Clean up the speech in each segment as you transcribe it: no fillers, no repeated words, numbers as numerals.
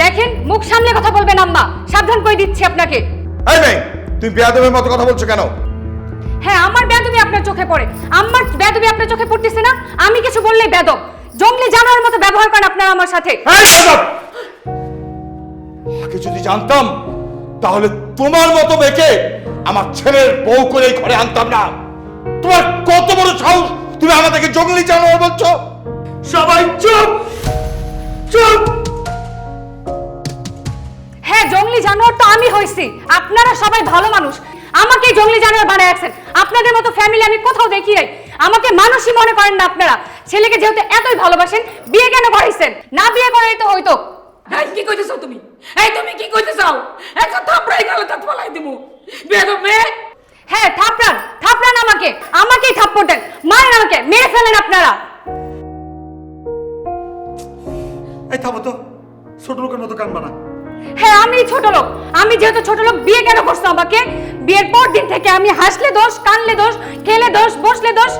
দেখেন মুখ সামলে কথা বলবেন আম্মা, সাবধান করে দিচ্ছি আপনাকে। এই মেয়ে, তুমি বেয়াদবের মতো কথা বলছো কেন? হ্যাঁ, আমার বেয়াদবি আপনার চোখে পড়ে। আমার বেয়াদবি আপনার চোখে পড়তেছে না? আমি কিছু বললেই বেয়াদব, জঙ্গলি জানোয়ারের মতো ব্যবহার করেন আপনারা আমার সাথে। আগে যদি জানতাম তাহলে তোমার মতো মেয়েকে আমার ছেলের বউ করে এই ঘরে আনতাম না। তোমার কত বড় সাহস, তুমি আমাদেরকে জঙ্গলি জানোয়ার বলছো? সবাই চুপ চুপ। হ্যাঁ, জঙ্গলি জানোয়ার তো আমি হইছি, আপনারা সবাই ভালো মানুষ। আমাকে জঙ্গলি জানোয়ার বানায় রাখছেন। আপনাদের মতো ফ্যামিলি আমি কোথাও দেখি নাই। আমাকে মানুষই মনে করেন না আপনারা। ছেলেকে যেহেতু এতই ভালোবাসেন, বিয়ে কেন করাইছেন? না বিয়ে করাই তো হইতো। এই কি কইতেছো তুমি? এই তুমি কি কইতেছো? একটা থাপড়াই গেল তা ফলাই দিমু। বেয়াদব মেয়ে। হ্যাঁ, থাপড়ান থাপড়ান আমাকে, আমাকেই থাপ্পড় দেন, মারেন আমাকে, মেরে ফেলেন আপনারা। এই থামো তো, ছোট লোকের মতো কান বানা। হ্যাঁ, আমি ছোট লোক। আমি যেহেতু ছোট লোক, বিয়ে কেন করছো আমাকে? বিয়ের পর দিন থেকে আমি হাসলে দোষ, কানলে দোষ, খেলে দোষ, বসলে দোষ।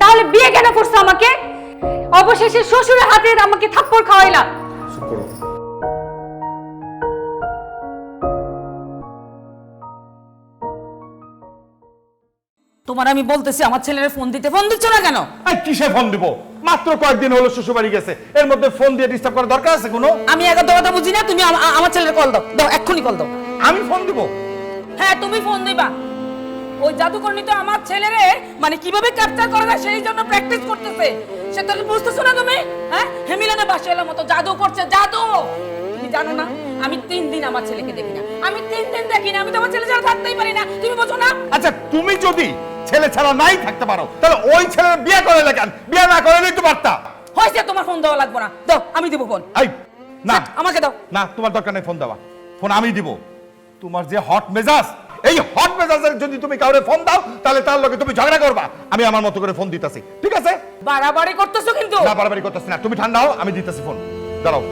তাহলে বিয়ে কেন করছো আমাকে? অবশেষে শ্বশুরের হাতে আমাকে থাপ্পড় খাওয়াইলা। চুপ করো। তোমার আমি বলতেছি আমার ছেলের ফোন দিচ্ছ না কেন? এই কিসে ফোন দিব? মাত্র কয়েকদিন হলো শ্বশুর বাড়ি গেছে, এর মধ্যে ফোন দিয়ে ডিস্টার্ব করার দরকার আছে কোনো? আমি এত কথা বুঝি না। তুমি আমার ছেলের কল দাও, দাও এক্ষুনি কল দাও। আমি ফোন দিব? হ্যাঁ, তুমি ফোন দিবা। ওই জাদুকরনি তো আমার ছেলেরে মানে কিভাবে ক্যাপচার করা যায় সেই জন্য প্র্যাকটিস করতেছে। সেটা কি বুঝতেছো না তুমি? হ্যাঁ, হেমিলানা বাসাইলার মতো জাদু করছে, জাদু। তুমি জানো না আমি 3 দিন আমার ছেলেকে দেখি না। আমি 3 দিন দেখি না। আমি তো আমার ছেলে ছাড়া থাকতেই পারি না। তুমি বোঝো না? আচ্ছা, তুমি যদি ছেলে ছাড়া নাই থাকতে পারো তাহলে ওই ছেলের বিয়ে করে কেন? বিয়ে না করে তো পারতা। হয়েছে, তোমার ফোন দেওয়া লাগবে না। দাও, আমি দিব ফোন। এই না, আমাকে দাও। না, তোমার দরকার নেই ফোন দেওয়া। ফোন আমি দিব। তোমার যে হট মেজাজ, এই হট মেজাজের যদি তুমি কাউরে ফোন দাও তাহলে তার লগে তুমি ঝগড়া করবা। আমি আমার মতো করে ফোন দিতেছি, ঠিক আছে? বাড়াবাড়ি করতেছো কিন্তু। না, বাড়াবাড়ি করতেছি না। তুমি ঠান্ডা হও, আমি দিতেছি ফোন। দাঁড়াও।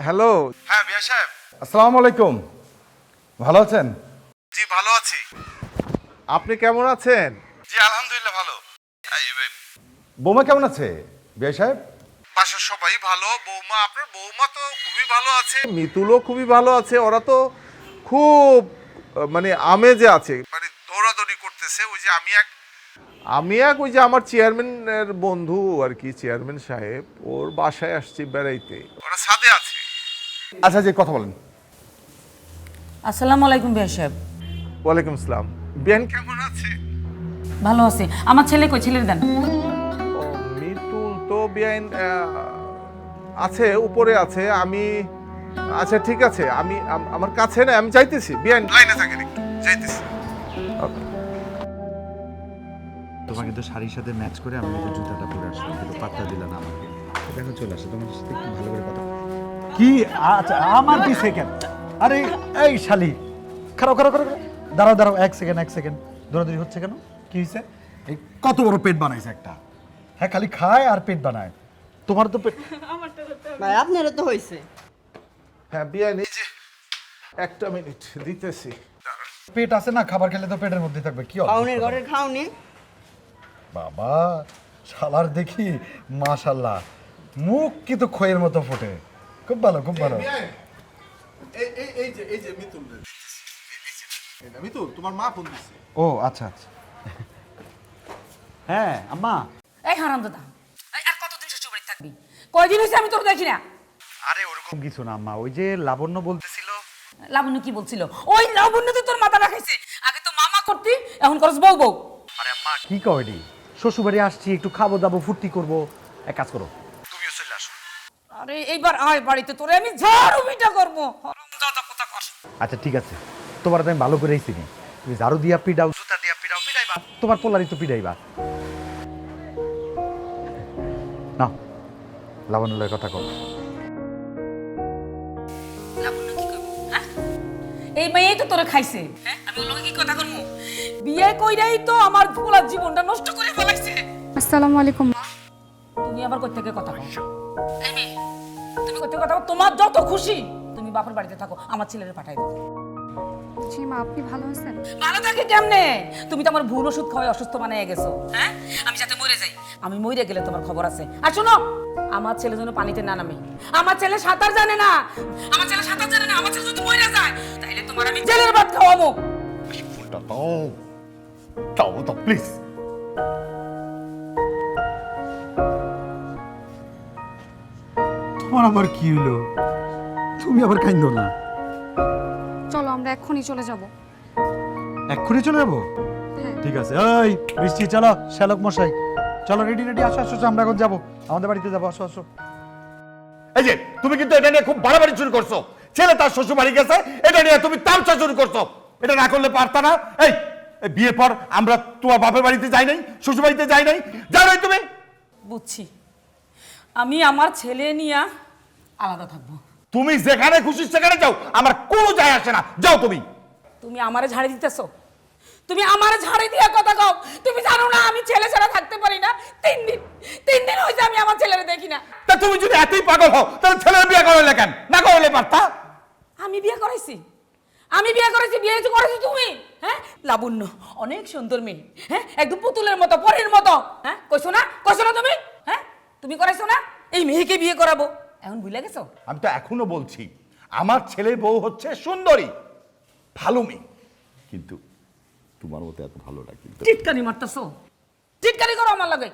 হ্যালো। হ্যাঁ বিয়া সাহেব, আসসালামু আলাইকুম। ভালো আছেন? জি ভালো আছি, আপনি কেমন আছেন? জি আলহামদুলিল্লাহ ভালো। বৌমা কেমন আছে বিয়া সাহেব? বাসার সবাই ভালো। বৌমা, আপনার বৌমা তো খুবই ভালো আছে, মিতুলও খুবই ভালো আছে। ওরা তো খুব মানে আমেজে আছে, মানে দৌড়াদৌড়ি করতেছে। ওই যে আমি এক ওই যে আমার চেয়ারম্যানের বন্ধু আর কি, চেয়ারম্যান সাহেব, ওর বাসায় আসছি বেড়াইতে। ওরা ছাদে আছে। আচ্ছা, যে কথা বলেন। আসসালামু আলাইকুম ভাই সাহেব। ওয়ালাইকুম আসসালাম। বিয়ান কেমন আছে? ভালো আছি। আমার ছেলে কই? ছেলের দেন। ও, মিতুল তো বিয়ান আছে, উপরে আছে। আচ্ছা ঠিক আছে, আমার কাছে না, আমি যাইতেছি। বিয়ান লাইনে থাকেন, একটু যাইতেছি। তোমাকে তো শাড়ির সাথে ম্যাচ করে আমি তো জুতাটা পরে আসলাম, কিন্তু পাত্তা দিল না আমাকে। দেখো চলে আসে, তোমার সাথে একটু ভালো করে কথা। কি? আচ্ছা, আমার কি সেকেন্ড? আরে এই শালি, খারাপ খারাপ খারাপ, দাঁড়াও দাঁড়াও, এক সেকেন্ড। দৌড়াদৌড়ি হচ্ছে কেন? কি হয়েছে? এই কত বড় পেট বানাইছে একটা। হ্যাঁ, খালি খায় আর পেট বানায়। তোমার তো পেট। ভাই আপনারও তো হয়েছে। হ্যাঁ বিয়ান, এই যে একটা মিনিট দিতেছি। পেট আছে না, খাবার খেলে তো পেটের মধ্যে থাকবে। কি খাউনের ঘরের খাওনি। বাবা, শালার দেখি মাশাল্লাহ, মুখ কিন্তু খয়ের মতো ফোটে। খুব ভালো, খুব ভালো। এই যে মিতুল, মিতুল তোমার মা ফোন দিচ্ছে। ও আচ্ছা আচ্ছা। হ্যাঁ আম্মা। এই হারামজাদা, এই আর কতদিন শ্বশুর বাড়ি থাকবি? কয়দিন হয়েছে আমি তোর দেখি না। আরে ওরকম কিছু না আম্মা, ওই যে লাবণ্য বলতেছিল। লাবণ্য কি বলছিল? ওই লাবণ্যতে তোর মাথা রাখাইছে। আগে তো মামা করতি, এখন করস বউ বউ। আরে আম্মা কি কয়ডি, শ্বশুরবাড়ি আসছি, একটু খাবো দাবো, ফুর্তি করবো। এক কাজ করো, তুমিও চলে আসো। আরে এইবার আয় বাড়িতে, তোরে আমি ঝাড়ু পিটা করবো। হারামজাদা কথা কর। আচ্ছা ঠিক আছে, তোমার তো আমি ভালো করেই চিনি। তুমি ঝাড়ু দিয়া পিডাও, জুতা দিয়া পিডাও, পিডাইবা, তোমার পোলারি তো পিডাইবা। না, লাবণ্যের কথা কর। লাবণ্য কি করবো? হ্যাঁ, এই মেয়েই তো তোরে খাইছে। হ্যাঁ, আমি ওর লগে কি কথা করবো? বিয়ে কইরাই তো আমার পোলার জীবনটা নষ্ট করে ফেলাইছে। আসসালামু আলাইকুম। তুমি আবার কই থেকে কথা কও? এই মেয়ে, তুমি কই থেকে কথা কও? তোমার যত খুশি তুমি বাপের বাড়িতে থাকো, আমার ছেলেরে পাঠাই দাও। জি মা, আপনি ভালো আছেন? ভালো থাকে কেমনে? তুমি তো আমার ভুল ওষুধ খাওয়াই অসুস্থ বানায় গেছো, হ্যাঁ? আমি যাতে মরে যাই, আমি মরে গেলে তোমার খবর আছে। আর শোনো, আমার ছেলে যেন পানিতে না নামে। আমার ছেলে সাঁতার জানে না, আমার ছেলে সাঁতার জানে না। আমার ছেলে যদি মরে যায় তাইলে তোমার আমি জেলের ভাত খাওয়াবো। ফোনটা দাও, দাও দাও প্লিজ। তোমার আবার কি হলো? তুমি আবার কাইন্দো না। চলো আমরা এক্ষুনি চলে যাব। এক্ষুনি চলে যাবো? হ্যাঁ। ঠিক আছে। এই বৃষ্টি, চলো। শ্যালক মশাই, চলো, রেডি রেডি, আসো আসো, আমরা এখন যাবো, আমাদের বাড়িতে যাবো, আসো আসো। এই যে তুমি কিন্তু এটা নিয়ে খুব বাড়াবাড়ি শুরু করছো। ছেলে তার শ্বশুর বাড়ি গেছে, এটা নিয়ে তুমি তামসা শুরু করছো। এটা না করলে পারতা না? এই এই বিয়ের পর আমরা তোমার বাপের বাড়িতে যাই নাই, শ্বশুর বাড়িতে যাই নাই, যাও নাই তুমি? বুঝছি, আমি আমার ছেলে নিয়ে আলাদা থাকবো। তুমি যেখানে খুশি সেখানে যাও, আমার কোনো যায় আসে না, যাও তুমি। তুমি আমারে ঝাড়ি দিতেছো, তুমি আমারে ঝাড়ি দিয়া কথা কও। তুমি জানো না আমি ছেলে ছাড়া থাকতে পারি না। 3 দিন হয়েছে আমি আমার ছেলেরে দেখি না। তা তুমি যদি এতই পাগল হও তাহলে ছেলের বিয়ে করলে কেন? না করলে পারতা। আমি বিয়ে করেছি, আমি বিয়ে করেছি, বিয়ে করেছি তুমি, হ্যাঁ? লাবণ্য অনেক সুন্দর মেয়ে, হ্যাঁ, একদম পুতুলের মতো, পরীর মতো, হ্যাঁ? কইছো না তুমি, হ্যাঁ? তুমি করাইছো না? এই মেয়েকে বিয়ে করাবো, এখন ভুলে গেছো? আমি তো এখনো বলছি আমার ছেলের বউ হচ্ছে সুন্দরী, ভালো মেয়ে, কিন্তু তোমার মতো এত ভালো না। কিন্তু টিটকারি মারতেছো, টিটকারি করো আমার লাগে।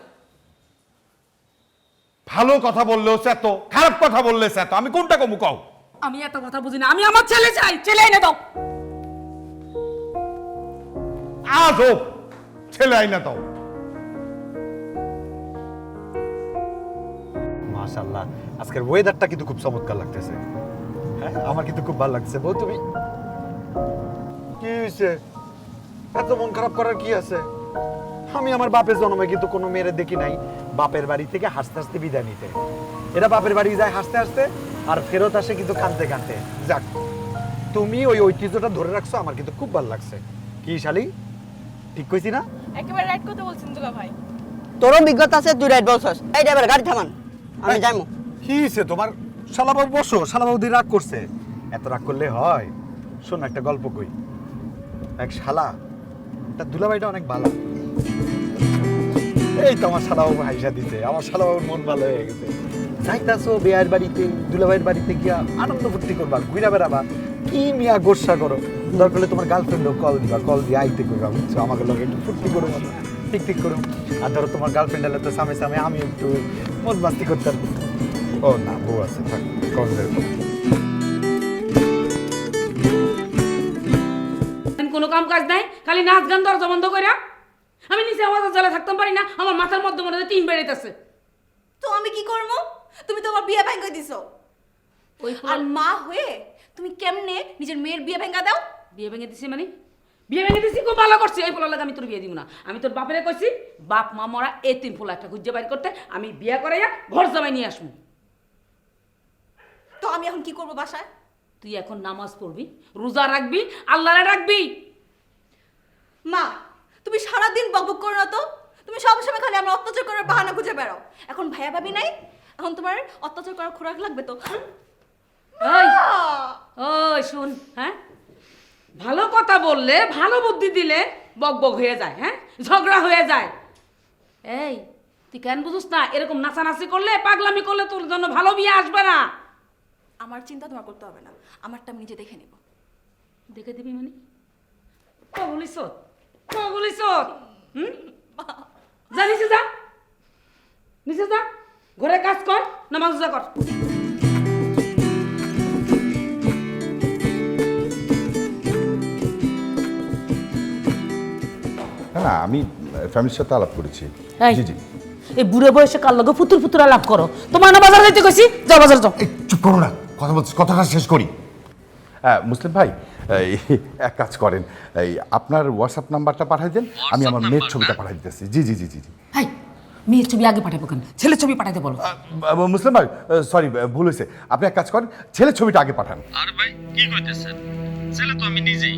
ভালো কথা বললেও এত, খারাপ কথা বললে এত, আমি কোনটা কমু কও? আমি এত কথা বুঝি না, আমি আমার ছেলে চাই, ছেলে এনে দাও। আজ হোক ছেলে আইনা দাও। মাশাআল্লাহ, আজকের ওয়েদারটা কিন্তু খুব চমৎকার লাগতেছে। হ্যাঁ, আমার কিন্তু খুব ভালো লাগছে। বউ, তুমি কি হয়েছে? এত মন খারাপ করার কি আছে? আমি আমার বাপের জন্মে কিন্তু কোনো মেয়েরে দেখি নাই বাপের বাড়ি থেকে হাসতে হাসতে বিদায় নিতে। এরা বাপের বাড়ি যায় হাসতে হাসতে, আর ফেরত আসে কিন্তু কাঁদতে কাঁদতে। যাক, তুমি ওই ঐতিহ্যটা ধরে রাখছো, আমার কিন্তু খুব ভালো লাগছে। কি শালি, ঠিক কইছি না? একেবারে রাইট কথা বলছেন দুলা ভাই। তোর অভিজ্ঞতা আছে, তুই রাইট বলছস। এই ড্রাইভার, গাড়ি থামান, আমি যাইমু। কি হয়েছে তোমার? শালাবাবু বসো, শালাবাবু দিয়ে রাগ করছে। এত রাগ করলে হয়? শোন, একটা গল্প কই। এক শালা, তার দুলাভাইটা অনেক ভালো। এই তো আমার শালাবাবু হাইসা দিতে, আমার শালাবাবুর মন ভালো হয়ে গেছে। যাইতাছো বেয়ার বাড়িতে, দুলাভাইয়ের বাড়িতে গিয়া আনন্দ ফুর্তি করবা, ঘুরা বেড়াবা, কি মিয়া গোসা করো। দরকার হলে তোমার গার্লফ্রেন্ডও কল দিবা, কল দিয়ে আইতে করবা, বুঝছো? আমাকে লোক একটু ফুর্তি করো, ঠিক ঠিক করো। আর ধরো তোমার গার্লফ্রেন্ড হলে তো সামনে সামনে আমি একটু মন মাস্তি করতাম। ও না, বউ আছে, থাক, কল দেবো। কোনো কাম কাজ নাই, খালি নাচ গান দরজা বন্ধ কইরা। আমি নিচে আওয়াজ জ্বালা থাকতাম পারি না, আমার মাথার মধ্যে মনে হয় 3 বেড়াইতেছে। তো আমি কি করবো? তুমি তো আমার বিয়ে ভেঙে দিছো। ওই আর মা হয়ে তুমি কেমনে নিজের মেয়ের বিয়ে ভেঙে দাও? বিয়ে ভেঙে দিছি মানে? বিয়ে ভেঙে দিছি, খুব ভালো করছি। এই পোলার লাগে আমি তোর বিয়ে দিব না। আমি তোর বাপেরে কইছি, বাপ মা মরা এই 3 পোলা একটা খুঁজে বাইর করতে, আমি বিয়ে করাইয়া ঘর জামাই নিয়ে আসবো। তো আমি এখন কি করবো বাসায়? তুই এখন নামাজ পড়বি, রোজা রাখবি, আল্লাহরে রাখবি। মা, তুমি সারাদিন বকবক করো না তো। তুমি সবসময় খালি আমরা অত্যাচার করার বাহানা খুঁজে বেড়াও। এখন ভাইয়া ভাবি নাই, এখন তোমার অত্যাচার করার খোরাক লাগবে তো। ওই ওই শুন, হ্যাঁ, ভালো কথা বললে, ভালো বুদ্ধি দিলে বকবক হয়ে যায়, হ্যাঁ, ঝগড়া হয়ে যায়। এই তুই কেন বুঝিস না? এরকম নাচানাচি করলে, পাগলামি করলে তোর জন্য ভালো বিয়ে আসবে না। আমার চিন্তা তোমার করতে হবে না, আমারটা আমি নিজে দেখে নেব। দেখে দিবি মানে? কবলিস কবলিস, যা নিচে যা, নিচে যা, ঘরে কাজ কর, নামাজ রোজা কর। না, আমি ফ্যামিলির সাথে আলাপ করেছি। এই, জি জি। এই বুড়ো বয়সে কার লগে ফুতুর ফুতুর আলাপ করো? তোমার না বাজার যাইতে কইছি, যাও বাজার যাও। এই চুপ করো না, কথা বলছি, কথাটা শেষ করি। মুসলিম ভাই, এই এক কাজ করেন, এই আপনার হোয়াটসঅ্যাপ নাম্বারটা পাঠিয়ে দেন, আমি আমার মেয়ের ছবিটা পাঠিয়ে দিতেছি। জি জি জি জি জি। হাই, মেয়ের ছবি আগে পাঠাবো কেন? ছেলের ছবি পাঠাইতে বলো। মুসলিম ভাই, সরি, ভুল হয়েছে। আপনি এক কাজ করেন, ছেলের ছবিটা আগে পাঠান। আরে ভাই কি কইতেছেন? ছেলে তো আমি নিজেই।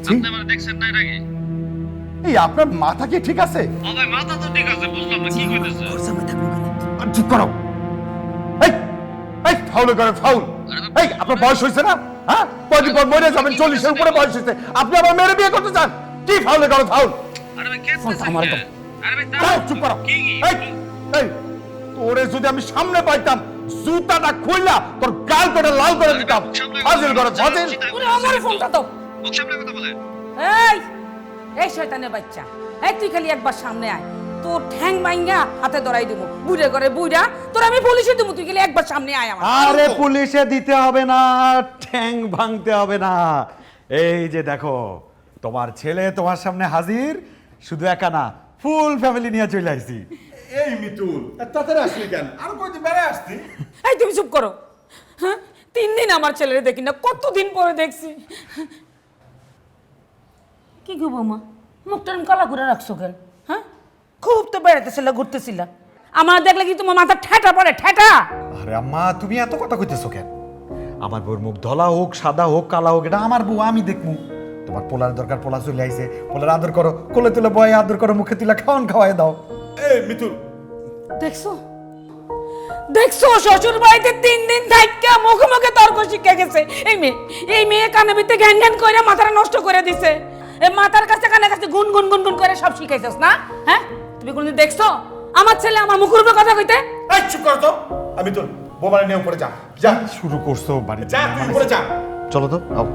জি? আপনি আমার দেখছেন না এর আগে? এই আপনার মাথা কি ঠিক আছে? ও ভাই মাথা তো ঠিক আছে, বুঝলাম না কি কইতেছেন। চুপ করো। এই এই ফাউল করে ফাউল। এই আপনার বয়স হয়েছে না? হ্যাঁ, কয়দিন পর মরে যাবেন, 40-এর উপরে বয়স হয়েছে, আপনি আবার মেরে বিয়ে করতে চান? কি ফাউলে করো ফাউল? আরে ভাই কেসতেছেন আমার তো আরে ভাই এই, চুপ করো। এই, এই, তোরে যদি আমি সামনে পাইতাম, জুতাটা খুইলা তোর গাল করে লাল করে দিতাম। ফাজিল করো, ফাজিল। ওরে আমার ফোনটা দাও। মুখ সামনে কথা বলেন। এই এই শয়তানের বাচ্চা, এই তুই খালি একবার সামনে আয়, তোর ঠ্যাং মাইঙ্গা হাতে ধরাই দেবো, বুড়ে করে বুইরা তোর আমি পুলিশে দেবো, তুই খালি একবার সামনে আয় আমার। আরে পুলিশে দিতে হবে না, ঠ্যাং ভাঙতে হবে না। এই যে দেখো, তোমার ছেলে তোমার সামনে হাজির, শুধু একা না, ফুল ফ্যামিলি নিয়ে চলে আসছি। এই মিতুল, তাড়াতাড়ি আসলি কেন? আরো কয়দিন বেড়ে আসতি। এই তুমি চুপ করো। হ্যাঁ, 3 দিন আমার ছেলেরে দেখি না, কতদিন পরে দেখছি। কি গো বৌমা, মুখটা কালা করে রাখছো কেন? হ্যাঁ, খুব তো বেড়াতেছিল, ঘুরতেছিল, আমার দেখলে কি তোমার মাথা ঠেটা পড়ে, ঠেটা? আরে আম্মা, তুমি এত কথা কইতেছো কেন? আমার বউর মুখ ধলা হোক, সাদা হোক, কালা হোক, এটা আমার বউ, আমি দেখমু। তোমার পোলার দরকার, পোলা চলে আইছে, পোলার আদর করো, কোলে তুলে বয় আদর করো, মুখে তুলে খাওয়ান খাওয়াই দাও। এই মিতুল, দেখছো দেখছো, শ্বশুর বাড়িতে 3 দিন থাইকা মুখে মুখে তর্ক শিখে গেছে এই মেয়ে কানে ভিতরে ঘ্যান ঘ্যান করে মাথাটা নষ্ট করে দিছে। এই মাথার কাছে কানে কাছে গুন গুন গুন গুন করে সব শিখাইছস না? হ্যাঁ, তুমি কোনদিন দেখছো আমার ছেলে আমার মুখের উপরে কথা কইতে? এই চুপ কর তো। আমি তো বোমারে নিয়ে উপরে যা, যা শুরু করছো বাড়িতে। যা, তুই উপরে যা। চলো তো, আও।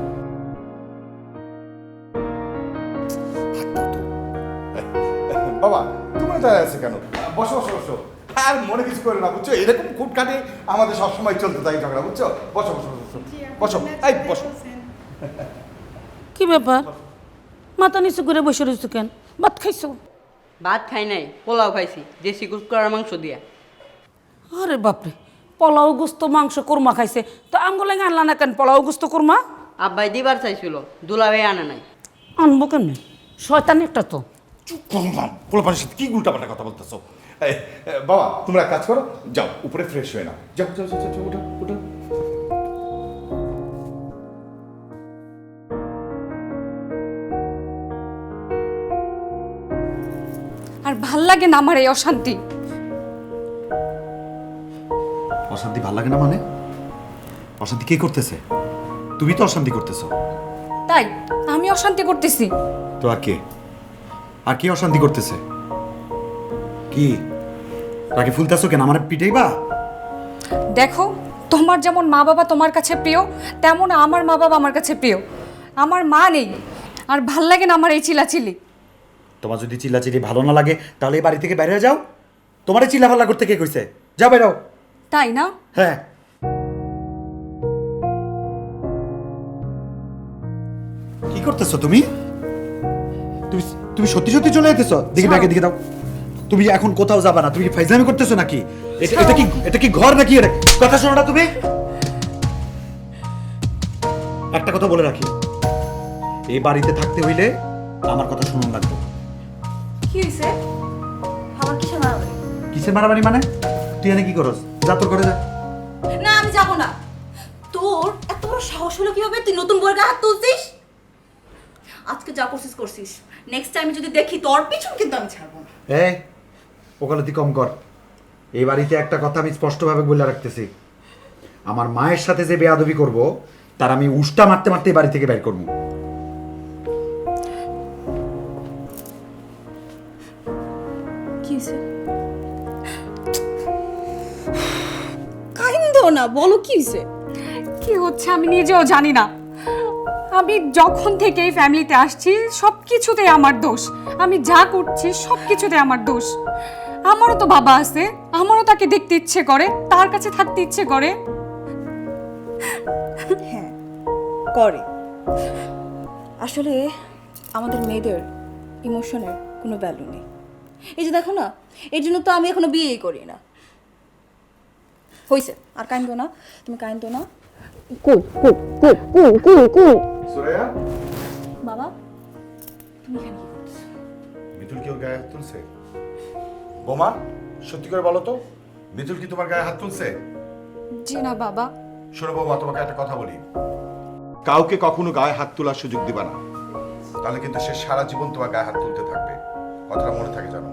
বাবা, তুমি দাঁড়িয়ে আছো কেন? বসো বসো বসো। আর মনে কিছু করে না, বুঝছো? এরকম খুঁটখাটে আমাদের সবসময় চলতে থাকে ঝগড়া, বুঝছো? বসো বসো বসো বসো, এই বসো। কি ব্যাপার, মাথা নিচু করে বসে রইছো কেন? ভাত খাইছো? ভাত খাই নাই, পোলাও খাইছি, দেশি কুকুরার মাংস দিয়া। আরে বাপরে, পোলাও গুস্ত মাংস কোরমা খাইছে, তো আমগুলো আনলা না কেন পোলাও গুস্ত কোরমা? আব্বাই দিবার চাইছিল, দুলাভাই আনে নাই। আনবো কেন? শয়তান একটা তো। চুপ করো না, পোলাপানের সাথে কি উল্টাপাল্টা কথা বলতেছো? এই, বাবা তোমরা এক কাজ করো, যাও উপরে ফ্রেশ হয়ে নাও, যাও যাও যাও যাও, উঠো উঠো। আর ভাল লাগে না আমার এই অশান্তি। অশান্তি ভাল লাগে না মানে? অশান্তি কে করতেছে? তুমি তো অশান্তি করতেছো। তাই আমি অশান্তি করতেছি? তো আর কে? আর কে অশান্তি করতেছে? কি রাগে ফুলতেছো কেন? আমার পিটাইবা? দেখো, তোমার যেমন মা বাবা তোমার কাছে প্রিয়, তেমন আমার মা বাবা আমার কাছে প্রিয়। আমার মা নেই, আর ভাল লাগে না আমার এই চিলাচিলি। তোমার যদি চিল্লাচিল্লি ভালো না লাগে তাহলে এই বাড়ি থেকে বাইরে যাও। তোমার এই চিল্লাফাল্লা করতে কে কইছে? যাও বেরো। তাই না? হ্যাঁ। কি করতেছো তুমি? তুমি তুমি সত্যি সত্যি চলে যেতেছো? দিকে ব্যাগে দিকে দাও। তুমি এখন কোথাও যাবা না। তুমি কি ফাইজলামি করতেছো নাকি? এটা কি ঘর নাকি? এটা কথা শোনো না তুমি? একটা কথা বলে রাখি, এই বাড়িতে থাকতে হইলে আমার কথা শুনুন লাগবে। কি হয়েছে? আমার কিসের মারামারি? কিসের মারামারি মানে? তুই এনে কি করস? যা তোর ঘরে যা। না, আমি যাব না। তোর এত বড় সাহস হলো কিভাবে তুই নতুন বউয়ের গায়ে হাত তুলছিস? আজকে যা করছিস করছিস, নেক্সট টাইম যদি দেখি তোর পিছন কিন্তু আমি ছাড়বো না। এই ওকালতি কম কর। এই বাড়িতে একটা কথা আমি স্পষ্টভাবে বলে রাখতেছি, আমার মায়ের সাথে যে বেয়াদবি করব তার আমি উষ্টা মারতে মারতে এই বাড়ি থেকে বের করবো। কি হয়েছে? কাইন্দো না, বলো কি হয়েছে? কি হচ্ছে আমি নিজেও জানি না। আমি যখন থেকে এই ফ্যামিলিতে আসছি সব কিছুতে আমার দোষ। আমি যা করছি সব কিছুতে আমার দোষ। আমারও তো বাবা আছে, আমারও তাকে দেখতে ইচ্ছে করে, তার কাছে থাকতে ইচ্ছে করে। হ্যাঁ করে। আসলে আমাদের মেয়েদের ইমোশনের কোনো ভ্যালু নেই। এই যে দেখো না, এর জন্য তো আমি এখনো বিয়েই করি না। হইছে, আর কাইন্দো না, তুমি কাইন্দো না। সুরাইয়া, বাবা তুমি এখানে কি করছো? মিতুল কি ওর গায়ে হাত তুলছে? বোমা, সত্যি করে বলো তো, মিতুল কি তোমার গায়ে হাত তুলছে? জি না বাবা। শোনো বৌমা, তোমাকে একটা কথা বলি, কাউকে কখনো গায়ে হাত তোলার সুযোগ দিবা না, তাহলে কিন্তু সে সারা জীবন তোমার গায়ে হাত তুলতে থাকবে। কথাটা মনে থাকে জানো?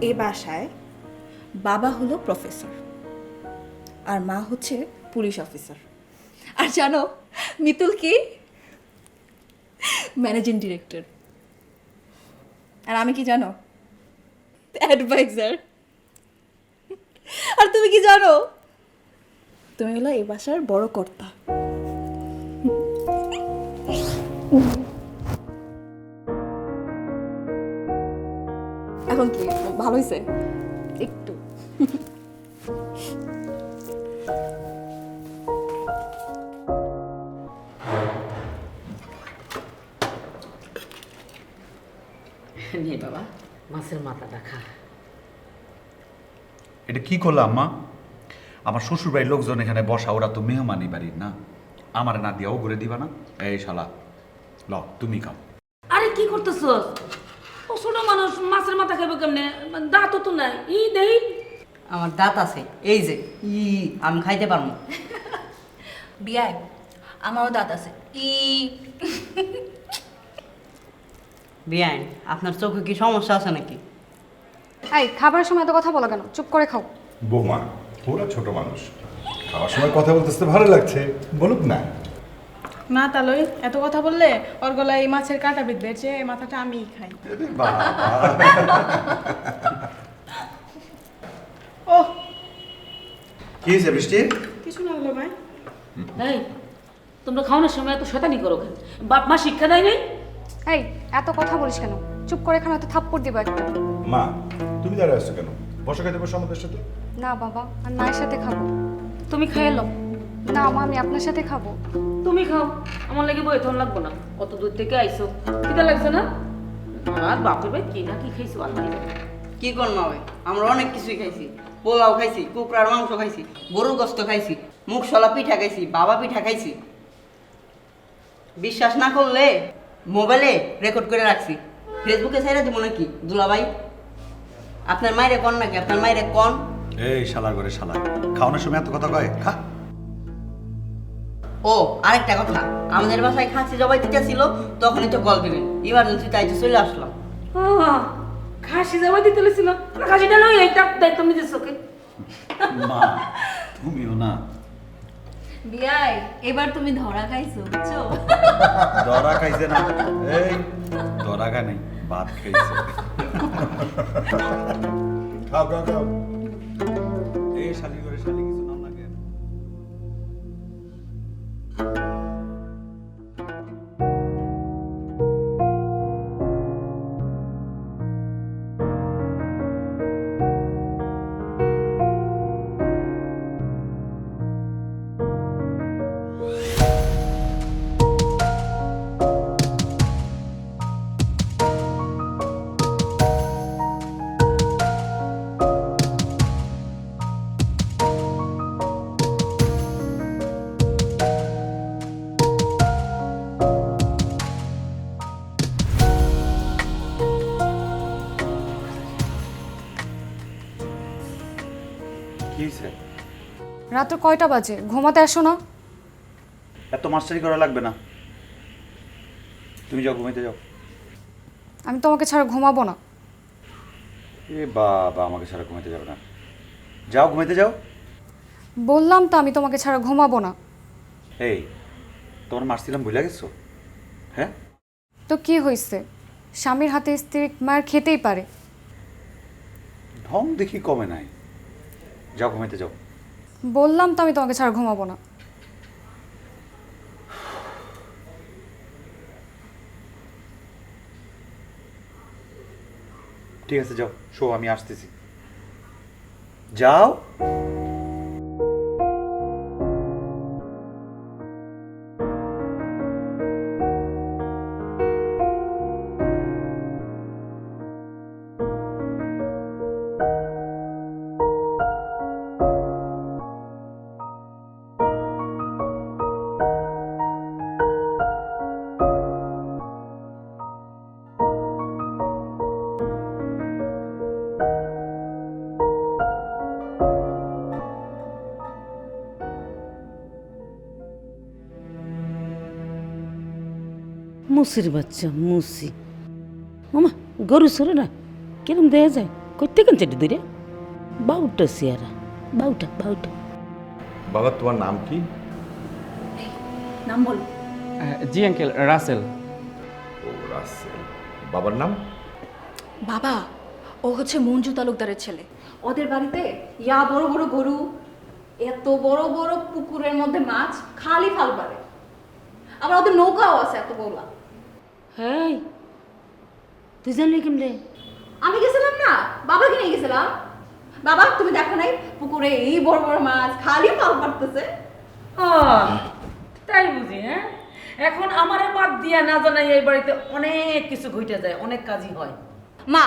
এই বাসায় বাবা হলো প্রফেসর আর মা হচ্ছে পুলিশ অফিসার। আর জানো মিতুল কি? Managing director. আর আমি কি জানো? অ্যাডভাইজার। আর তুমি কি জানো? তুমি হলো এই বাসার বড় কর্তা। এখন কি ভালো হয়েছে? একটু নিয়ে বাবা মাছের মাথাটা খা। এটা কি করলাম মা? আমার শ্বশুর বাড়ির লোকজন এখানে বসা, ওরা তো মেহমানি বাড়ির না, আমার না দিয়াও ঘুরে দিবা না? এই শালা ল তুমি খাও। আরে কি করতেছস? ও ছোট মানুষ মাছের মাথা খাবে কেমনে? দাঁত তো নাই। ই দেই আমার দাঁত আছে, এই যে আমি খাইতে পারবো। বিয়ায় আমারও দাঁত আছে। বিয়ান, আপনার চোখে কি সমস্যা আছে নাকি? এই খাবারের সময় এত কথা বলো কেন? চুপ করে খাও। বৌমা ওরা ছোট মানুষ, খাওয়ার সময় কথা বলতেছে ভালো লাগছে, বলুক না। না তালই এত কথা বললে ওর গলায় এই মাছের কাঁটা বিঁধবে, যে এই মাথাটা আমিই খাই। ও কি হয়েছে বৃষ্টি? কিছু না হলো ভাই। এই তোমরা খাওয়ানোর সময় এত শয়তানি করো কেন? বাপ মা শিক্ষা দেয় নাই? এই এত কথা বলিস কেন? চুপ করে খানো, এত থাপ্পড় দিব একটা। মা তুমি দাঁড়িয়ে আসছো কেন? বসে খাইতে বসো আমাদের সাথে। না বাবা, আমি মায়ের সাথে খাবো। তুমি খেয়ে এলো। না মা, আমি আপনার সাথে খাবো। তুমি খাও, আমার লাগে বই তখন লাগবো না। কত দূর থেকে আইছো, খিদা লাগছে না? আর বাপরে ভাই কি না কি খাইছো আল্লাহ জানে। কি করবো ভাই, আমরা অনেক কিছুই খাইছি। পোলাও খাইছি, কুকরার মাংস খাইছি, গরুর গোস্ত খাইছি, মুগশলা পিঠা খাইছি, বাবা পিঠা খাইছি। বিশ্বাস না করলে মোবাইলে রেকর্ড করে রাখছি, ফেসবুকে ছেড়ে দেবো নাকি দুলাভাই? আপনার মায়েরে কন নাকি? আপনার মায়েরে কন। এই শালার ঘরে শালা, খাওয়ানোর সময় এত কথা কয়? খা। ও আরেকটা কথা, আমাদের বাসায় খাসি জবাই দিতে ছিল, তখনই তো কল দিলেন। ইমার্জেন্সি তাই তো চলে আসলাম। খাসি যাওয়া দিতে ছিল, খাসিটা নয় এইটা দায়িত্ব নিতেছ ওকে। মা তুমিও না। বিয়াই এবার তুমি ধরা খাইছো, বুঝছো? দরা খাইছে না, এই দরা খায় নাই, ভাত খাইছে। খাও খাও খাও। এই শালি করে শালি কিছু নাম না কেন? কি হয়েছে? রাত কয়টা বাজে? ঘুমাতে আসো না? এত মাস্টারি করা লাগবে না, তুমি যাও ঘুমাইতে যাও। আমি তোমাকে ছাড়া ঘুমাবো না। এ বাবা, আমাকে ছাড়া ঘুমাইতে যাবে না? যাও ঘুমাইতে যাও। বললাম তো আমি তোমাকে ছাড়া ঘুমাবো না। এই তোমার মারছিলাম ভুলে গেছো? হ্যাঁ তো কি হয়েছে? স্বামীর হাতে স্ত্রী মায়ের খেতেই পারে। ঢং দেখি কমে নাই, যাও ঘুমাইতে যাও। বললাম তো আমি তোমাকে ছাড়া ঘুমাবো না। ঠিক আছে যাও, শো আমি আসতেছি, যাও। মুসির বাচ্চা মুসি, মামা গরু সরে না কিরম দেয়া যায়। করতে কেন চেটে দূরে বাউটা সিয়ারা বাউটা বাউটা বাবা তোমার নাম কি? নাম বলো। জি আঙ্কেল, রাসেল। ও রাসেল। বাবার নাম? বাবা, ও হচ্ছে মঞ্জু তালুকদারের ছেলে। ওদের বাড়িতে ইয়া বড় বড় গরু, এত বড় বড় পুকুরের মধ্যে মাছ খালি ফাল পারে। আবার ওদের নৌকাও আছে এত বড়। হ্যাঁ, তুই জানলি কেমনে? আমি গেছিলাম না, বাবাকে নিয়ে গেছিলাম। বাবা তুমি দেখো নাই পুকুরে এই বড় বড় মাছ খালি ফাল পারতেছে। তাই বুঝি? হ্যাঁ, এখন আমারে বাদ দিয়া না জানাই এই বাড়িতে অনেক কিছু ঘটে যায়, অনেক কাজই হয়। মা,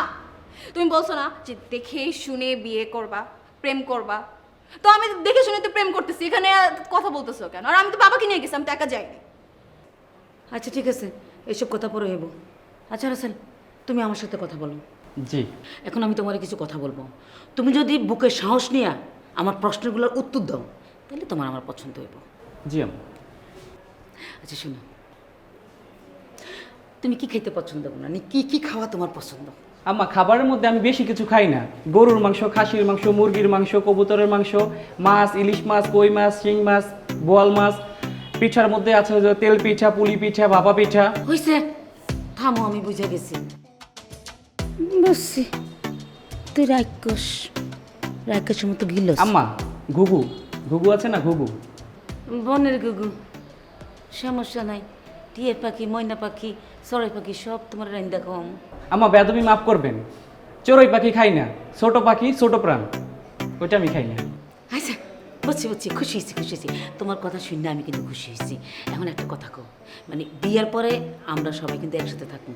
তুমি বলছো না যে দেখে শুনে বিয়ে করবা, প্রেম করবা, তো আমি দেখে শুনে তো প্রেম করতেছি, এখানে কথা বলতেছো কেন? আর আমি তো বাবাকে নিয়ে গেছি, আমি তো একা যাইনি। আচ্ছা ঠিক আছে, এইসব কথা পরে হইব। আচ্ছা রাসেল, তুমি আমার সাথে কথা বলো। জি। এখন আমি তোমার কিছু কথা বলবো, তুমি যদি বুকে সাহস নিয়ে আমার প্রশ্নগুলোর উত্তর দাও তাহলে তোমার আমার পছন্দ হইব। জি আম্মা। আচ্ছা শোনো, তুমি কি খেতে পছন্দ করো না, কি কি খাওয়া তোমার পছন্দ? আম্মা, খাবারের মধ্যে আমি বেশি কিছু খাই না। গরুর মাংস, খাসির মাংস, মুরগির মাংস, কবুতরের মাংস, মাছ, ইলিশ মাছ, কই মাছ, শিং মাছ, বোয়াল মাছ। পিঠার মধ্যে আছে যে তেল পিঠা, পুলি পিঠা, ভাপা পিঠা। হইছে, থামো, আমি বুঝে গেছি, বুঝছি। তুই রাক্ষসের মতো গিলস। আম্মা, ঘুঘু ঘুঘু আছে না, ঘুঘু। বনের গুগু, সমস্যা নাই। টিয়ে পাখি, ময়না পাখি, চড়াই পাখি সব তোমার রাইন দেখো। আম্মা, বেদবি মাফ করবেন, চড়ুই পাখি খাই না। ছোট পাখি, ছোট প্রাণ, ওইটা আমি খাই না। আচ্ছা বুঝছি, খুশি হয়েছি। তোমার কথা শুনে আমি কিন্তু খুশি হয়েছি। এখন একটা কথা কও, মানে বিয়ের পরে আমরা সবাই কিন্তু একসাথে থাকবো।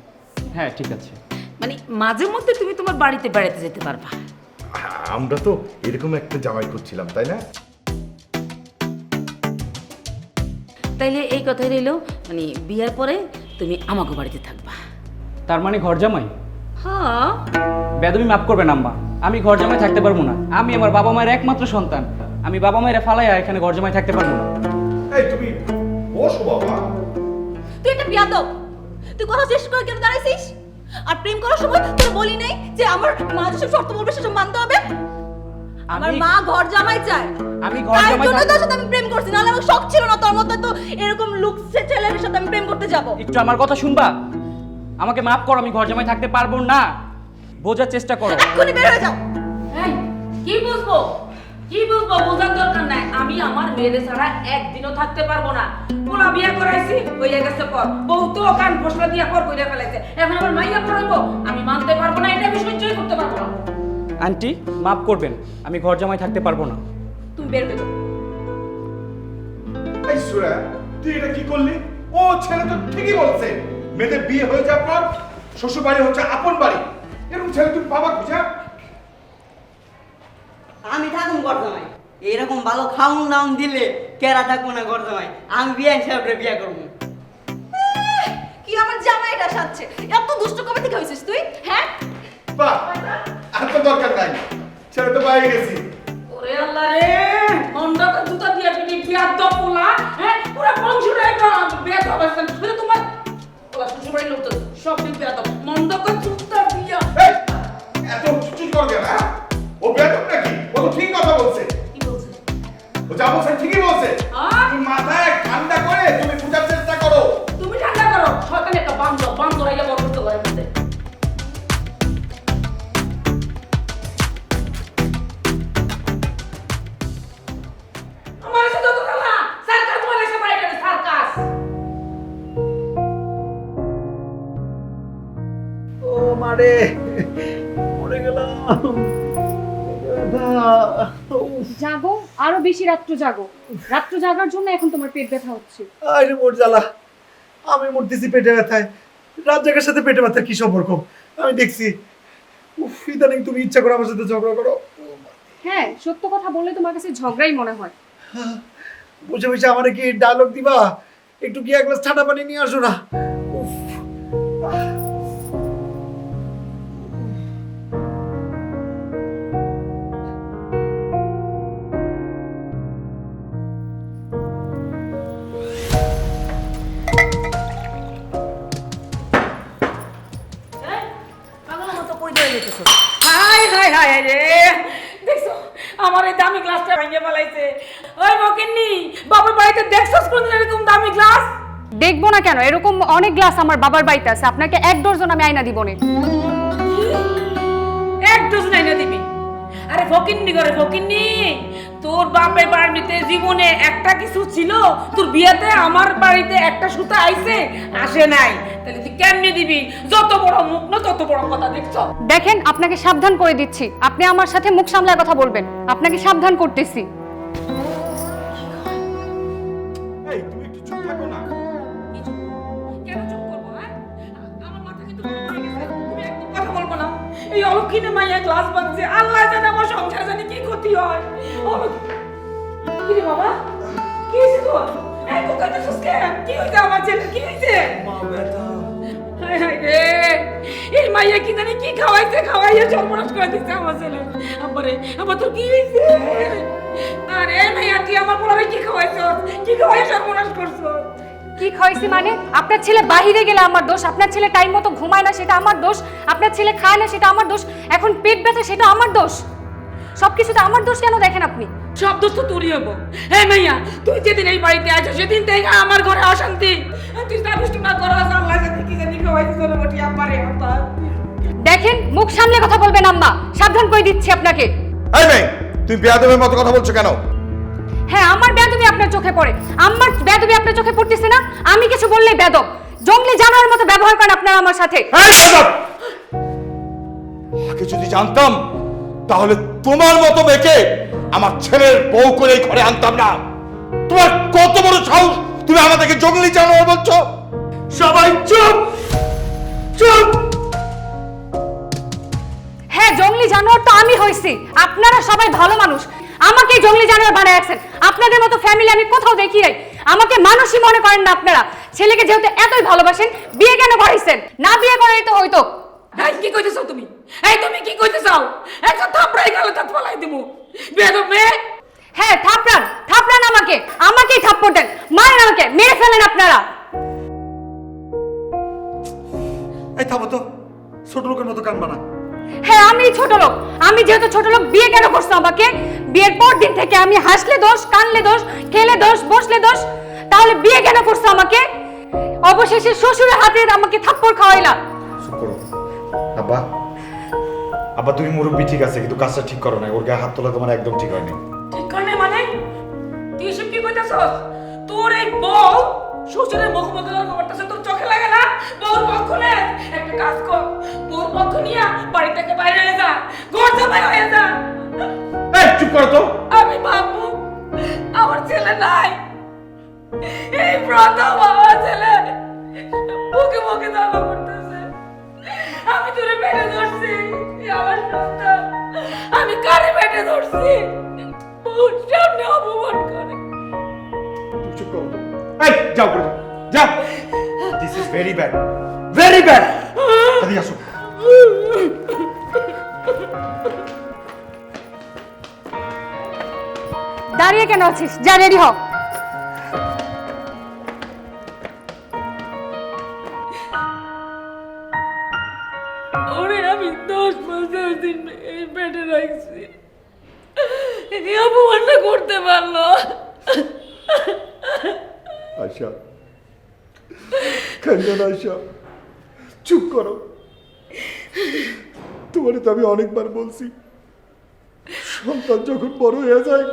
হ্যাঁ ঠিক আছে। মানে মাঝে মধ্যে তুমি তোমার বাড়িতে বেড়াতে যেতে পারবা। আমরা তো এরকম একটা জামাই করছিলাম, তাই না? তাইলে এই কথাই রইল, মানে বিয়ের পরে তুমি আমাকে বাড়িতে থাকবা। তার মানে ঘর জামাই? হ্যাঁ। বেদবি মাফ করবেন আম্মা, আমি ঘর জামাই থাকতে পারবো না। আমি আমার বাবা মায়ের একমাত্র সন্তান, আমি বাবা মায়ের ফালাইয়া এখানে ঘর জামাই থাকতে পারবো না। এই তুমি বসো বাবা। তুই একটা বিয়াদব, তুই কথা শেষ করে কেন দাঁড়াইছিস? আর প্রেম করার সময় তোর বলি নাই যে আমার মা যেসব শর্ত বলবে সেসব মানতে হবে? আমার মা ঘর জামাই চায়, আমি ঘর তাই জামাই জন্য তোর সাথে আমি প্রেম করছি, নাহলে আমার শখ ছিল না তোর মতো তো এরকম লুক ছেলের সাথে আমি প্রেম করতে যাব। একটু আমার কথা শুনবা? আমাকে মাফ করো, আমি ঘর জামাই থাকতে পারবো না। বোঝার চেষ্টা করো। এক্ষুনি বের হয়ে যাও। কি বুঝবো বোঝার দরকার নাই। আমি আমার মেয়েদের ছাড়া একদিনও থাকতে পারবো না। পোলা বিয়া করাইছি, হইয়া গেছে পর। বউ তো কান ফসলা দিয়া পর কইরা ফেলাইছে, এখন আমার মাইয়া পড়াইবো? আমি মানতে পারবো না, এটা আমি সহ্যই করতে পারবো না। আন্টি, মাফ করবেন, আমি ঘর জামাই থাকতে পারবো না। তুমি বের হয়ে যাও। এই সুরা, তুই এটা কি করলি? ও ছেলে তো ঠিকই বলছে, মেয়েদের বিয়ে হয়ে যাওয়ার পর শ্বশুর বাড়ি হচ্ছে আপন বাড়ি। এরকম ছেলে তুমি বাবা খুঁজা? আমি থাকুন ঘর জামাই, এরকম ভালো খাউন দাউন দিলে কেরা থাকবো না ঘর জামাই। আমি বিয়ে হিসাবে বিয়ে করবো। কি আমার জামাইটা সাজছে? এত দুষ্ট কবে থেকে হইছিস তুই? হ্যাঁ, বাহ, আর তো দরকার নাই, ছেলে তো পাই গেছি। ওরে আল্লাহ রে, মন্ডপে জুতা দিয়া পিটি বিয়াদব পোলা, হ্যাঁ পুরো বংশটা একটা বিয়াদব আছে। শুধু তোমার পোলা শ্বশুরবাড়ির লোক তো সব দিন বিয়াদব। মন্ডপে জুতা দিয়া এই, এত চুপ কর কেন? হ্যাঁ? ও বেয়াদব নাকি? ও তো ঠিক কথা বলছে। কি বলছে? ও যা বলছে ঠিকই বলছে। তুমি মাথায় ঠান্ডা করে তুমি বুঝার চেষ্টা করো। তুমি ঠান্ডা করো, শয়তান একটা বান্দর আইয়া বড় করতে পারে মধ্যে। আমার সাথে তো খেলা সার্কাস বলে সবাই এটা সার্কাস। ও মারে, মরে গেলাম। জাগো, আরো বেশি রাত্র জাগো। রাত্র জাগার জন্য এখন তোমার পেট ব্যথা হচ্ছে। আরে মোর জ্বালা, আমি মরতেছি পেটে ব্যথায়। রাত জাগার সাথে পেটে ব্যথার কি সম্পর্ক? আমি দেখছি। উফ, ইদানিং তুমি ইচ্ছা করে আমার সাথে ঝগড়া করো। হ্যাঁ, সত্য কথা বললে তোমার কাছে ঝগড়াই মনে হয়। বসে বসে আমারে কি ডায়লগ দিবা? একটু কি এক গ্লাস ঠান্ডা পানি নিয়ে আসো না? উফ। পাগলের মতো কই ধরে যেতেছো? হাই হাই হায় হায় রে, দেখছো আমার এই দামি গ্লাসটা ভেঙে ফেলাইছে। ওই মকিন্নি, বাবার বাড়িতে দেখছস কোন এরকম দামি গ্লাস? দেখবো না কেন, এরকম অনেক গ্লাস আমার বাবার বাড়িতে আছে, আপনাকে 1 ডজন আমি আইনা দিব না। এক ডজন আইনা দিবি? আরে ফকিন্নি করে ফকিন্নি, তোর বাপের বাড়িতে জীবনে একটা কিছু ছিল, তোর বিয়েতে আমার বাড়িতে একটা সুতা আইছে, আসে নাই, তাহলে তুই কেমনে দিবি? যত বড় মুখ না তত বড় কথা, দেখছো? দেখেন, আপনাকে সাবধান করে দিচ্ছি, আপনি আমার সাথে মুখ সামলায় কথা বলবেন, আপনাকে সাবধান করতেছি। এই তুমি একটু চুপ থাকো না। কেন চুপ করবো? হ্যাঁ, আমার মাথা কিন্তু গরম হয়ে গেছে, তুমি একদম কথা বলবো না। এই অলক্ষিনে মাইয়া গ্লাস ভাঙছে, আল্লাহ জানে আমার সংসারে জানি কি ক্ষতি হয়। কি রে বাবা, কি হয়েছে তোর? এই কোথায় যাচ্ছিস কেন? কি হয়েছে আমার ছেলে, কি হয়েছে? হায় হায় রে, এই মাইয়া কি জানি কি খাওয়াইয়া সর্বনাশ করে দিচ্ছে আমার ছেলে। আব্বারে, আব্বা তোর কি হয়েছে? আরে মাইয়া, তুই আমার পোলারে কি খাওয়াইছস? কি খাওয়াইয়া সর্বনাশ করছস? কি খাইছি মানে? আপনার ছেলে বাহিরে গেলে আমার দোষ, আপনার ছেলে টাইম মতো ঘুমায় না সেটা আমার দোষ, আপনার ছেলে খায় না সেটা আমার দোষ, এখন পেট ব্যথা সেটা আমার দোষ, সবকিছুতে আমার দোষ কেন দেখেন আপনি? সব দোষ তো তোরই হবো। হ্যাঁ মাইয়া, তুই যেদিন এই বাড়িতে আছো সেদিন থেকে আমার ঘরে অশান্তি। তুই সাবিষ্ট না করো, আল্লাহ জানে কি জানি খাওয়াইছিস তোর বটি আব্বারে আব্বা। দেখেন, মুখ সামলে কথা বলবেন আম্মা, সাবধান করে দিচ্ছি আপনাকে। এই মেয়ে, তুমি বেয়াদবের মতো কথা বলছো কেন? হ্যাঁ, আমার বেয়াদবি আপনার চোখে পড়ে, আমার বেয়াদবি আপনার চোখে পড়তেছে না? আমি কিছু বললেই বেয়াদব, জঙ্গলি জানোয়ারের মতো ব্যবহার করেন আপনারা আমার সাথে। এই বেয়াদব! আগে যদি জানতাম তাহলে তোমার মতো মেয়েকে আমার ছেলের বউ করে এই ঘরে আনতাম না। তোমার কত বড় সাহস, তুমি আমাদেরকে জঙ্গলি জানোয়ার বলছো? সবাই চুপ চুপ। হ্যাঁ, জঙ্গলি জানোয়ার তো আমি হইছি, আপনারা সবাই ভালো মানুষ, আমাকে জঙ্গলি জানোয়ার বানায় রাখছেন। আপনাদের মতো ফ্যামিলি আমি কোথাও দেখি নাই, আমাকে মানুষই মনে করেন না আপনারা। ছেলেকে যেহেতু এতই ভালোবাসেন, বিয়ে কেন করাইছেন? না বিয়ে করাই তো হইতো। এই কি কইতেছ তুমি? এই তুমি কি কইতেছাও? একটা থাপড়াই গেল তাত ফলাই দিমু। বেয়াদব মেয়ে। হ্যাঁ, থাপড়ান আমাকে, আমাকেই থাপ্পড় দেন, মারেন আমাকে, মেরে ফেলেন আপনারা। এই থামো তো, ছোট লোকের মতো কান বানা। হ্যাঁ, আমি ছোট লোক, আমি যেহেতু ছোট লোক, বিয়ে কেন করছো আমাকে? বিয়ের পর দিন থেকে আমি হাসলে দোষ, কানলে দোষ, খেলে দোষ, বসলে দোষ, তাহলে বিয়ে কেন করছো আমাকে? অবশেষে শ্বশুরের হাতে আমাকে থাপ্পড় খাওয়াইলা। চুপ করো আব্বা। আব্বা তুমি মুরব্বী ঠিক আছে, কিন্তু কাজটা ঠিক করো না, ওর গায়ে হাত তোলা তোমার একদম ঠিক হয়নি। ঠিক করে মানে? তুই এসব কি কইতেছস? তোর এই বউ শ্বশুরের মুখ বদলার খবরটা তোর চোখে লাগে না? বউর পক্ষ নে, একটা কাজ কর, বউর পক্ষ নিয়া বাড়ি থেকে বাইরে হয়ে যা, ঘর জামাই হয়ে যা। এই চুপ করো তো। আমি ভাববো আমার ছেলে নাই, এই প্রথম আমার ছেলে মুখে মুখে দাবা করতেছে। আমি তোরে পেটে ধরছি, আমার সন্তান, আমি কারে পেটে ধরছি, বউর সামনে অপমান করে। চুপ করো তো। এই যাও করে যাও। This is very bad, very bad. এদিকে আসো। দাঁড়িয়ে কেন আছিস? যা রেডি হ। ওরে আমি 10 মাস দিন এই পেটে রাখছি, এই অপমানটা করতে পারলো। আশা, কান্না না আশা, চুপ করো। তোমারে তো আমি অনেকবার বলছি, সন্তান যখন বড় হয়ে যায়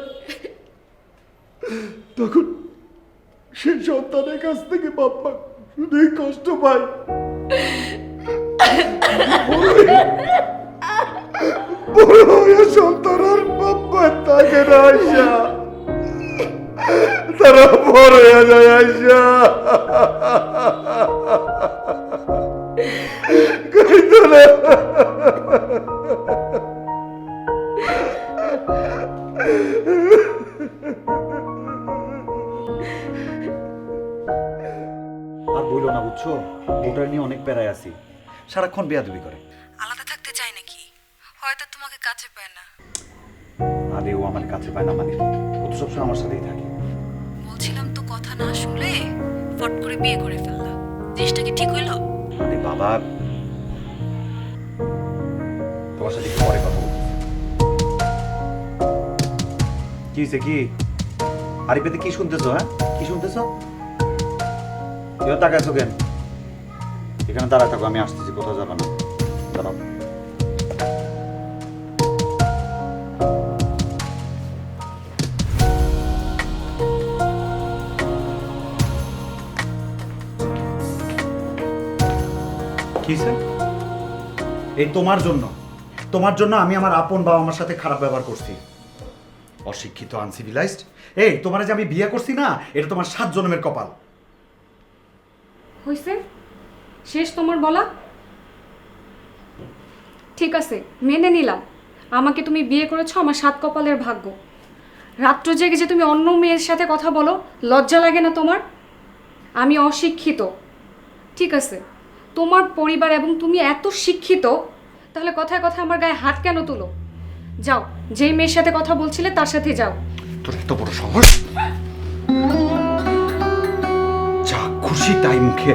তখন সেই সন্তানের কাছ থেকে বাবা শুধুই কষ্ট পায়। বড় হয়ে সন্তান আর বাবা থাকে না আশা, তারা বড় হয়ে যায় আশা। কইতো না আর বইলো না, বুঝছো, ওটা নিয়ে অনেক প্যারায় আছি, সারাক্ষণ বেয়াদবি করে। আলাদা থাকতে চায় নাকি? হয়তো তোমাকে কাছে পায় না। আরে ও আমার কাছে পায় না মানে, ও তো সবসময় আমার সাথেই থাকে। বলছিলাম তো, কথা না শুনলে ফট করে বিয়ে করে ফেললা, জিনিসটা কি ঠিক হইলো? আরে বাবা, তোমার সাথে একটু পরে কথা বলবো। হয়েছে কি আরিফেতে কি শুনতেছো? হ্যাঁ কি শুনতেছো? কেউ তাকাইছো কেন? এখানে দাঁড়ায় থাকো, আমি আসতেছি, কোথাও যাবে না, দাঁড়াও। কিসে? এই তোমার জন্য আমি আমার আপন বাবা মার সাথে খারাপ ব্যবহার করছি। অশিক্ষিত, আনসিভিলাইজড। এই তোমার যে আমি বিয়ে করছি না, এটা তোমার 7 জন্মের কপাল। হইছে? শেষ তোমার বলা? ঠিক আছে, মেনে নিলাম আমাকে তুমি বিয়ে করেছো, আমার 7 কপালের ভাগ্য। রাত্র জেগে যে তুমি অন্য মেয়ের সাথে কথা বলো, লজ্জা লাগে না তোমার? আমি অশিক্ষিত, ঠিক আছে, তোমার পরিবার এবং তুমি এত শিক্ষিত, তাহলে কথায় কথায় আমার গায়ে হাত কেন তুলো? যাও, যেই মেয়ের সাথে কথা বলছিলে তার সাথে যাও। তোর এত বড় সাহস! যা খুশি তাই মুখে।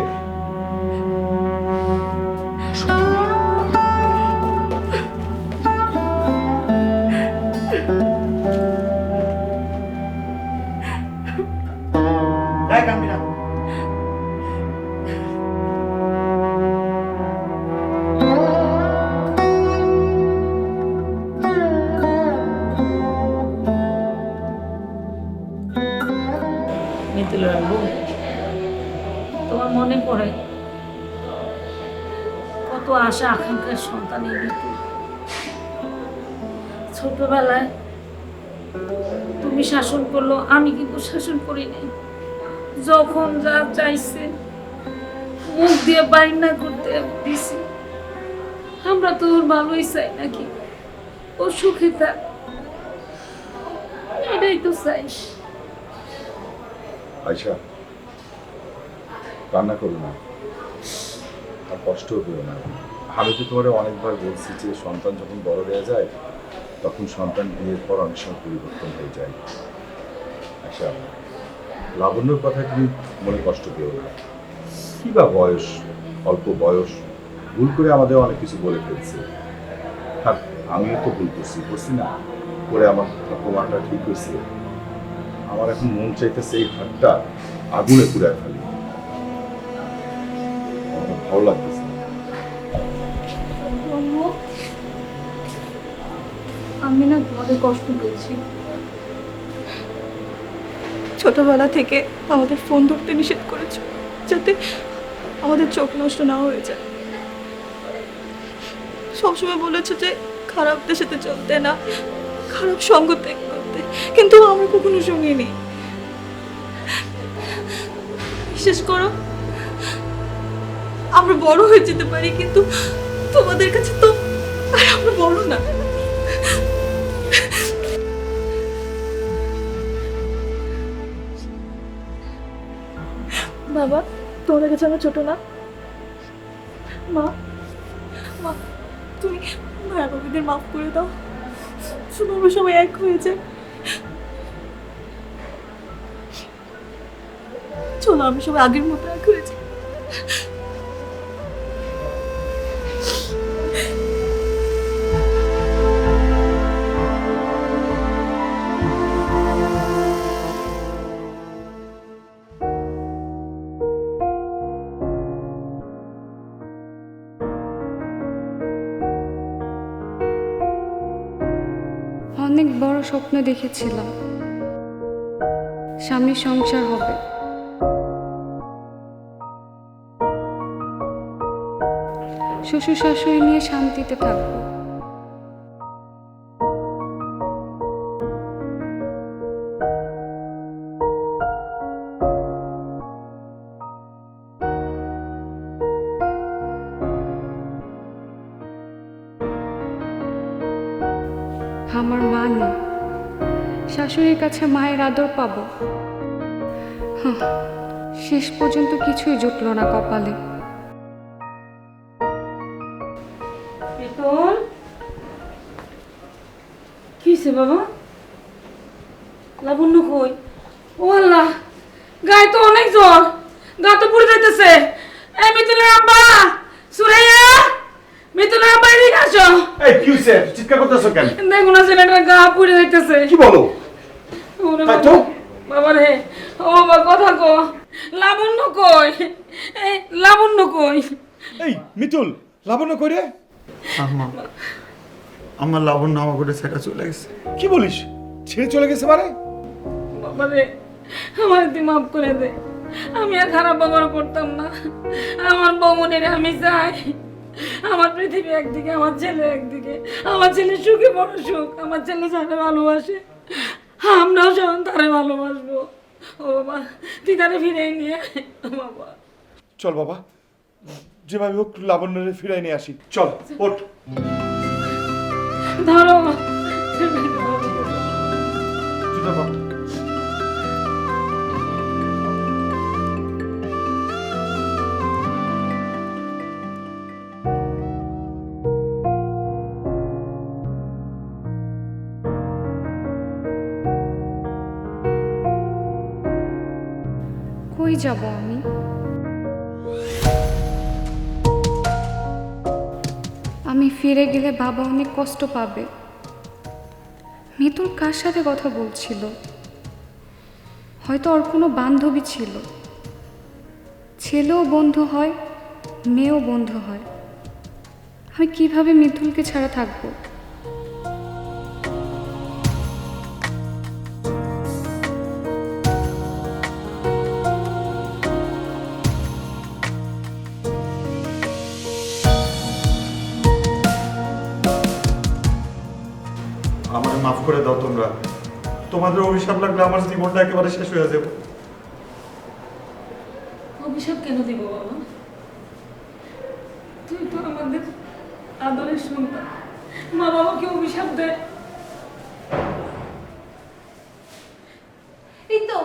মিতুলের আব্বু, তোমার মনে পড়ে কত আশা আকাঙ্ক্ষার সন্তান এই মিতু। ছোটবেলায় তুমি শাসন করলো, আমি কিন্তু শাসন করি নাই। যখন যা চাইছে মুখ দিয়ে বাইর না করতে দিছি। আমরা তো ওর ভালোই চাই নাকি, ও সুখে থাক, এটাই তো চাই। আয়শা, কান্না করো না আর কষ্ট করো না। আমি তো তোমার অনেকবার বলছি যে সন্তান যখন বড় হয়ে যায় তখন সন্তান বিয়ের পর অনেক সময় পরিবর্তন হয়ে যায়। আয়শা, লাবণ্যর কথা তুমি মনে কষ্ট পেও না। কি বা বয়স, অল্প বয়স, ভুল করে আমাদের অনেক কিছু বলে ফেলছে। আর আমিও তো ভুল করছি না, করে আমার অপমানটা ঠিক হয়েছে। আমার এখন মন চাইতেছে এই হাতটা আগুনে পুড়ায় ফেলি, ভালো লাগতেছে। আমি না তোমাদের কষ্ট পেয়েছি। ছোটবেলা থেকে আমাদের ফোন ধরতে নিষেধ করেছো, যাতে আমাদের চোখ নষ্ট না হয়ে যায়। সবসময় বলেছো যে খারাপদের সাথে চলতে না, খারাপ সঙ্গ ত্যাগ করতে, কিন্তু আমরা কখনো শুনিনি। বিশেষ করো, আমরা বড় হয়ে যেতে পারি, কিন্তু তোমাদের কাছে তো আর আমরা বড় না। বাবা, তোমাদের কাছে আমরা ছোট না? মা, মা তুমি ভাইয়া বাবিদের মাফ করে দাও, শুনো আমরা সবাই এক হয়ে যাই। চলো আমি সবাই আগের মতো এক হয়ে যাই। অনেক বড় স্বপ্ন দেখেছিলাম, সামনে সংসার হবে, শ্বশুর শাশুড়ি নিয়ে শান্তিতে থাকবো। আমার মা নেই, শাশুড়ির কাছে মায়ের আদর পাবো। শেষ পর্যন্ত কিছুই জুটলো না কপালে। কিসে বাবা? লাবণ্য কই? ও আল্লাহ, গায়ে তো অনেক জ্বর, গা তো পুড়ে যাইতেছে। এই মিতুলের আব্বা, সুরাইয়া, মিতুলের আব্বা এদিকে আসো। এই কি হইছে? চিৎকার করতেছো কেন? দেখো না ছেলেটার গা পুড়ে যাইতেছে। কি বলো? ওরে তাই বাবা, তো? বাবা রে, ও বাবা কথা কো, লাবণ্য কই? এই লাবণ্য কই? এই মিতুল, লাবণ্য কই রে? আমার লাবণ্য আমার করে সেটা চলে গেছে। কি বলিস? ছেড়ে চলে গেছে মানে? বাবা রে, আমার তুই মাফ করে দে, আমি আর খারাপ ব্যবহার করতাম না। আমার বৌমনের আমি চাই, আমার পৃথিবী একদিকে, আমার ছেলে একদিকে। আমার ছেলে সুখে বড় সুখ, আমার ছেলে যারা ভালোবাসে আমরাও সবাই তারে ভালোবাসবো। ও বাবা, তুই তারে ফিরে নিয়ে আয়, বাবা। চল বাবা, যেভাবে হোক লাবণ্যরে ফিরাই নিয়ে আসি। চল ওঠ। ধরো জুতা পর। কই যাব আমি? আমি ফিরে গেলে বাবা অনেক কষ্ট পাবে। মিতুল কার সাথে কথা বলছিল? হয়তো ওর কোনো বান্ধবী ছিল। ছেলেও বন্ধু হয়, মেয়েও বন্ধু হয়। আমি কিভাবে মিতুলকে ছাড়া থাকবো? আমাকে মাফ করে দাও তোমরা। তোমাদের অভিশাপ লাগলে আমার জীবনটা একেবারে শেষ হয়ে যাবে। অভিশাপ কেন দিব বাবা? তুই তো আমাদের আদরের সন্তান, মা বাবাকে অভিশাপ দেয়? এই তো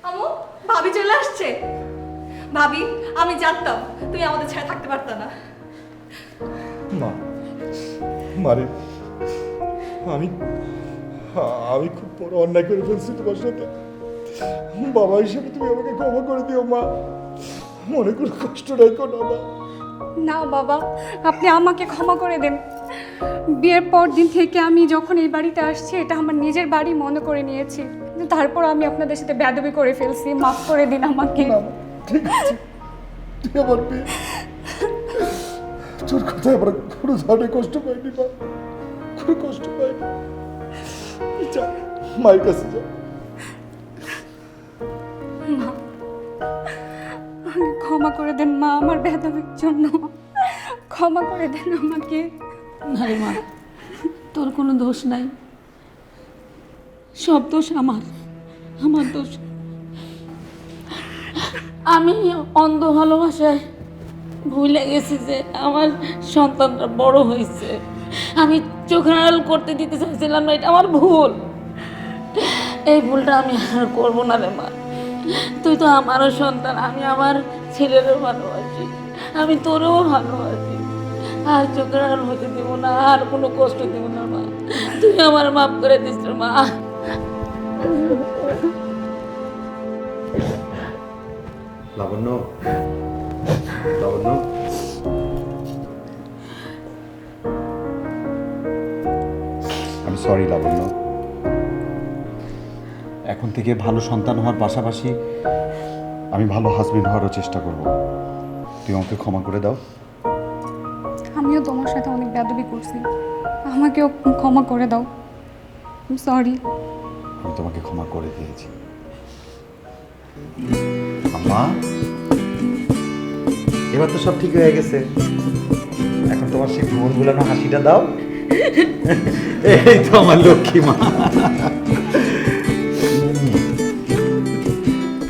আমু, ভাবি চলে আসছে। ভাবি, আমি জানতাম তুমি আমাদের ছেড়ে থাকতে পারতা না। মা, মারে, আমি খুব বড় অন্যায় করে ফেলছি তোমার সাথে। বাবা হিসেবে তুমি আমাকে ক্ষমা করে দিও মা। মনে করে কষ্ট রাখো না মা। না বাবা, আপনি আমাকে ক্ষমা করে দেন। বিয়ের পর দিন থেকে আমি যখন এই বাড়িতে আসছি, এটা আমার নিজের বাড়ি মনে করে নিয়েছি। কিন্তু তারপর আমি আপনাদের সাথে বেয়াদবি করে ফেলছি, মাফ করে দিন আমাকে। ঠিক আছে, তুই আমার মেয়ে, তোর কথায় আমার কোনো ধরনের কষ্ট পাইনি মা, কোনো কষ্ট পাইনি। যা, মায়ের কাছে যা। মা, আমাকে ক্ষমা করে দেন মা, আমার বেয়াদবির জন্য ক্ষমা করে দেন আমাকে। না রে মা, তোর কোনো দোষ নাই, সব দোষ আমার দোষ। আমি অন্ধ ভালোবাসায় ভুলে গেছি যে আমার সন্তানটা বড় হয়েছে। আমি চোখের আড়াল করতে দিতে চাইছিলাম না, এটা আমার ভুল। এই ভুলটা আমি আর করবো না রে মা। তুই তো আমারও সন্তান, আমি আমার ছেলেরও ভালোবাসি, আমি তোরও ভালোবাসি। আর চোখের আড়াল হতে দেব না, আর কোনো কষ্ট দেব না মা। তুই আমার মাফ করে দিস রে মা। লাবণ্য, লাবণ্য, আমি সরি লাবণ্য। এখন থেকে ভালো সন্তান হওয়ার পাশাপাশি আমি ভালো হাজবেন্ড হওয়ারও চেষ্টা করব। তুই আমাকে ক্ষমা করে দাও। আমিও তোমার সাথে অনেক বেয়াদবি করছি, আমাকেও ক্ষমা করে দাও। সরি। আমি তোমাকে ক্ষমা করে দিয়েছি। আম্মা, এবার তো সব ঠিক হয়ে গেছে। এখন তোমার সেই ভুল ভুলানো হাসিটা দাও। এই তো আমার লক্ষ্মী মা।